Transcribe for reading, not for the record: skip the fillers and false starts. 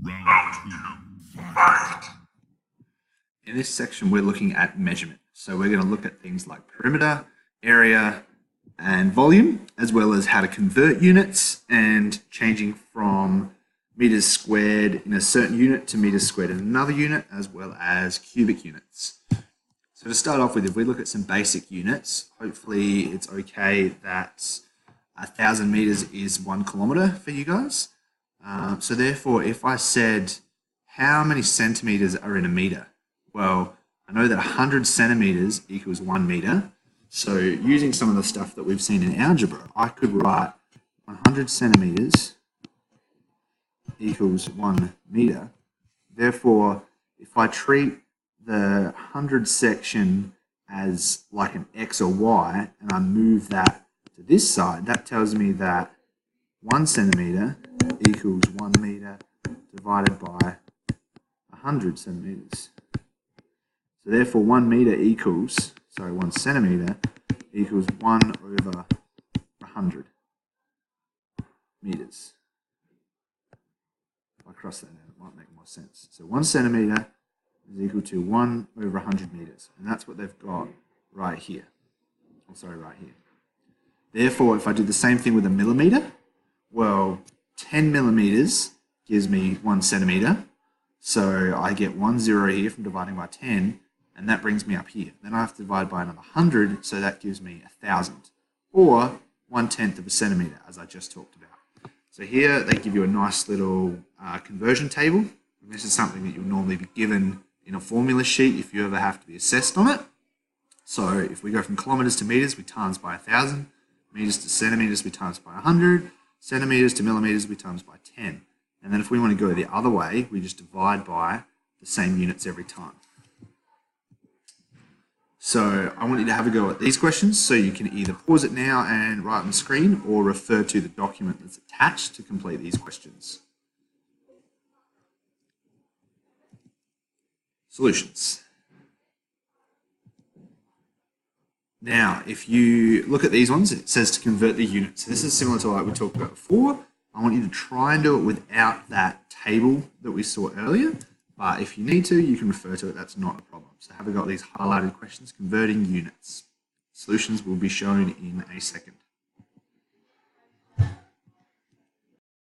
Round two, fight. In this section, we're looking at measurement. So we're going to look at things like perimeter, area, and volume, as well as how to convert units and changing from meters squared in a certain unit to meters squared in another unit, as well as cubic units. So to start off with, if we look at some basic units, hopefully it's okay that 1,000 meters is 1 kilometer for you guys. So therefore, if I said, how many centimeters are in a meter? Well, I know that 100 centimeters equals 1 meter. So using some of the stuff that we've seen in algebra, I could write 100 centimeters equals 1 meter. Therefore, if I treat the 100 section as like an X or Y, and I move that to this side, that tells me that 1 centimeter equals 1 meter divided by 100 centimeters. So therefore 1 meter equals, 1 centimeter equals 1 over 100 meters. If I cross that out, it might make more sense. So 1 centimeter is equal to 1 over 100 meters. And that's what they've got right here. Right here. Therefore, if I do the same thing with a millimeter, well, 10 millimeters gives me 1 centimeter. So I get 1 0 here from dividing by 10, and that brings me up here. Then I have to divide by another 100, so that gives me 1,000, or 1/10 of a centimeter, as I just talked about. So here they give you a nice little conversion table. And this is something that you'll normally be given in a formula sheet if you ever have to be assessed on it. So if we go from kilometers to meters, we times by 1,000. Meters to centimeters, we times by 100. Centimeters to millimeters, we times by 10. And then if we want to go the other way, we just divide by the same units every time. So I want you to have a go at these questions, so you can either pause it now and write on the screen, or refer to the document that's attached to complete these questions. Solutions. Now, if you look at these ones, it says to convert the units. So this is similar to what we talked about before. I want you to try and do it without that table that we saw earlier. But if you need to, you can refer to it. That's not a problem. So have a go at these highlighted questions, converting units. Solutions will be shown in a second.